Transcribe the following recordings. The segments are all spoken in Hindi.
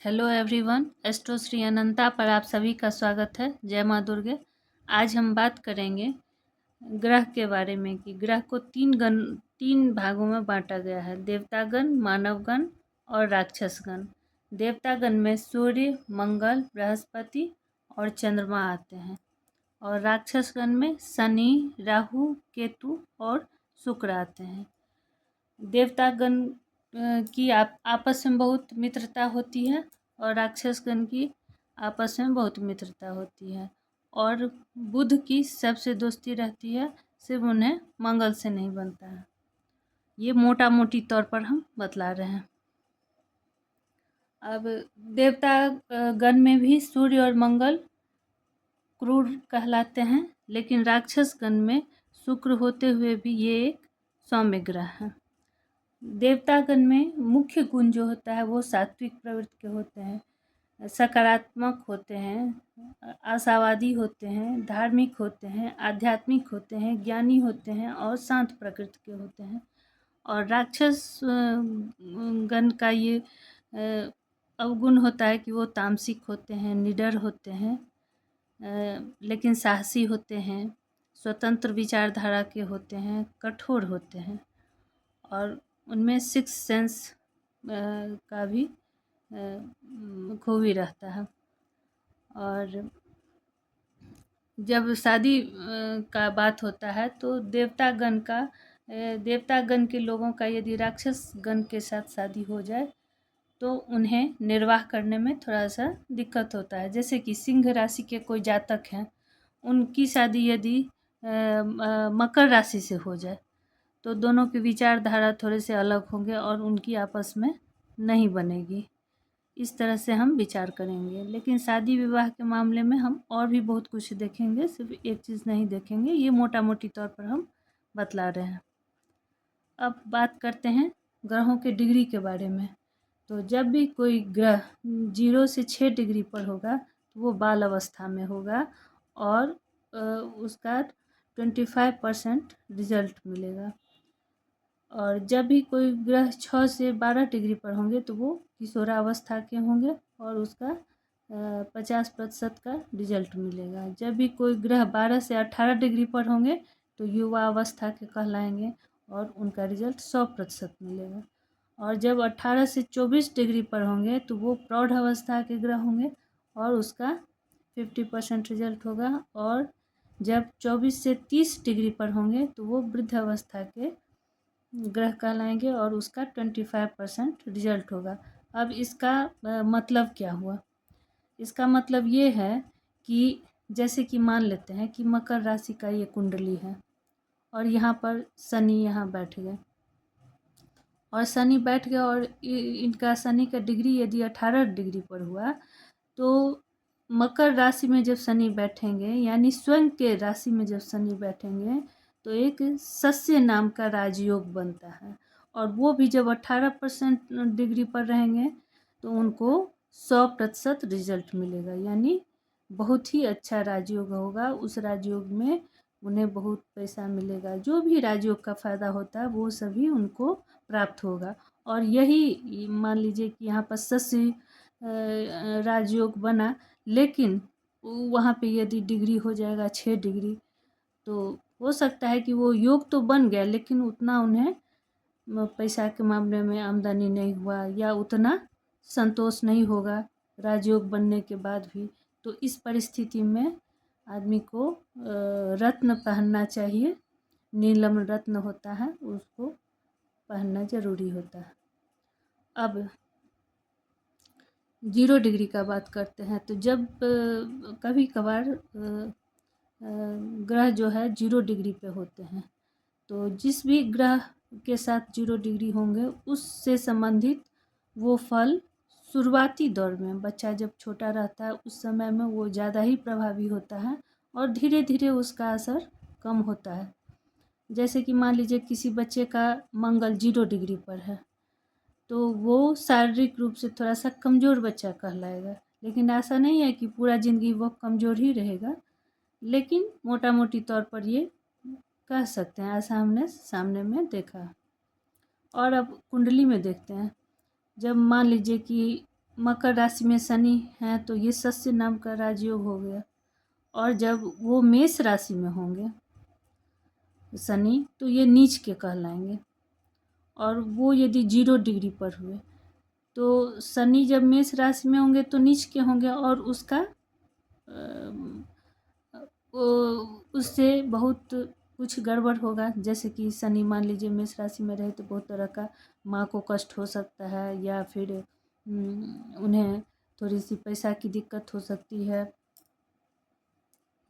हेलो एवरीवन, एस्ट्रो श्री अनंता पर आप सभी का स्वागत है। जय माँ दुर्गे। आज हम बात करेंगे ग्रह के बारे में कि ग्रह को तीन भागों में बांटा गया है। देवतागण, मानवगण और राक्षसगण। देवतागण में सूर्य, मंगल, बृहस्पति और चंद्रमा आते हैं और राक्षसगण में शनि, राहु, केतु और शुक्र आते हैं। देवतागण की आपस में बहुत मित्रता होती है और राक्षसगण की आपस में बहुत मित्रता होती है और बुध की सबसे दोस्ती रहती है, सिर्फ उन्हें मंगल से नहीं बनता है। ये मोटा मोटी तौर पर हम बतला रहे हैं। अब देवता गण में भी सूर्य और मंगल क्रूर कहलाते हैं, लेकिन राक्षस गण में शुक्र होते हुए भी ये एक सौम्य ग्रह है। देवतागण में मुख्य गुण जो होता है वो सात्विक प्रवृत्ति के होते हैं, सकारात्मक होते हैं, आशावादी होते हैं, धार्मिक होते हैं, आध्यात्मिक होते हैं, ज्ञानी होते हैं और शांत प्रकृति के होते हैं। और राक्षस गण का ये अवगुण होता है कि वो तामसिक होते हैं, निडर होते हैं, लेकिन साहसी होते हैं, स्वतंत्र विचारधारा के होते हैं, कठोर होते हैं और उनमें सिक्स सेंस का भी खूबी रहता है। और जब शादी का बात होता है तो देवतागण के लोगों का यदि राक्षस गण के साथ शादी हो जाए तो उन्हें निर्वाह करने में थोड़ा सा दिक्कत होता है। जैसे कि सिंह राशि के कोई जातक हैं, उनकी शादी यदि मकर राशि से हो जाए तो दोनों की विचारधारा थोड़े से अलग होंगे और उनकी आपस में नहीं बनेगी। इस तरह से हम विचार करेंगे। लेकिन शादी विवाह के मामले में हम और भी बहुत कुछ देखेंगे, सिर्फ एक चीज़ नहीं देखेंगे। ये मोटा मोटी तौर पर हम बतला रहे हैं। अब बात करते हैं ग्रहों के डिग्री के बारे में। तो जब भी कोई ग्रह 0 से 6 डिग्री पर होगा तो वो बाल अवस्था में होगा और उसका 25% रिजल्ट मिलेगा। और जब भी कोई ग्रह 6 से 12 डिग्री पर होंगे तो वो किशोरावस्था के होंगे और उसका 50% का रिजल्ट मिलेगा। जब भी कोई ग्रह 12 से 18 डिग्री पर होंगे तो युवा अवस्था के कहलाएंगे और उनका रिजल्ट 100% मिलेगा। और जब 18 से 24 डिग्री पर होंगे तो वो प्रौढ़ अवस्था के ग्रह होंगे और उसका 50% रिजल्ट होगा। और जब 24 से 30 डिग्री पर होंगे तो वो वृद्ध अवस्था के ग्रह कहलाएंगे और उसका 25% रिजल्ट होगा। अब इसका मतलब क्या हुआ? इसका मतलब ये है कि जैसे कि मान लेते हैं कि मकर राशि का ये कुंडली है और यहाँ पर शनि यहाँ बैठ गए और शनि बैठ गया और इनका शनि का डिग्री यदि 18 डिग्री पर हुआ तो मकर राशि में जब शनि बैठेंगे, यानी स्वयं के राशि में जब शनि बैठेंगे तो एक सस्य नाम का राजयोग बनता है और वो भी जब 18% डिग्री पर रहेंगे तो उनको 100% रिजल्ट मिलेगा, यानी बहुत ही अच्छा राजयोग होगा। उस राजयोग में उन्हें बहुत पैसा मिलेगा। जो भी राजयोग का फ़ायदा होता है वो सभी उनको प्राप्त होगा। और यही मान लीजिए कि यहाँ पर सस्य राजयोग बना, लेकिन वहाँ पे यदि डिग्री हो जाएगा 6 डिग्री तो हो सकता है कि वो योग तो बन गया लेकिन उतना उन्हें पैसा के मामले में आमदनी नहीं हुआ या उतना संतोष नहीं होगा राजयोग बनने के बाद भी। तो इस परिस्थिति में आदमी को रत्न पहनना चाहिए। नीलम रत्न होता है, उसको पहनना ज़रूरी होता है। अब 0 डिग्री का बात करते हैं तो जब कभी कभार ग्रह जो है 0 डिग्री पे होते हैं तो जिस भी ग्रह के साथ 0 डिग्री होंगे उससे संबंधित वो फल शुरुआती दौर में, बच्चा जब छोटा रहता है उस समय में वो ज़्यादा ही प्रभावी होता है और धीरे धीरे उसका असर कम होता है। जैसे कि मान लीजिए किसी बच्चे का मंगल 0 डिग्री पर है तो वो शारीरिक रूप से थोड़ा सा कमज़ोर बच्चा कहलाएगा, लेकिन ऐसा नहीं है कि पूरा ज़िंदगी वो कमज़ोर ही रहेगा, लेकिन मोटा मोटी तौर पर ये कह सकते हैं। ऐसा हमने सामने में देखा। और अब कुंडली में देखते हैं। जब मान लीजिए कि मकर राशि में शनि है तो ये शस्य नाम का राजयोग हो गया। और जब वो मेष राशि में होंगे शनि तो ये नीच के कहलाएंगे। और वो यदि 0 डिग्री पर हुए तो शनि जब मेष राशि में होंगे तो नीच के होंगे और उसका उससे बहुत कुछ गड़बड़ होगा। जैसे कि शनि मान लीजिए मेष राशि में रहे तो बहुत तरह का माँ को कष्ट हो सकता है, या फिर उन्हें थोड़ी सी पैसा की दिक्कत हो सकती है,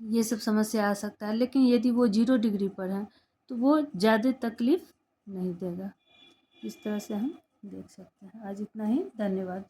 ये सब समस्या आ सकता है। लेकिन यदि वो 0 डिग्री पर है तो वो ज़्यादा तकलीफ नहीं देगा। इस तरह से हम देख सकते हैं। आज इतना ही, धन्यवाद।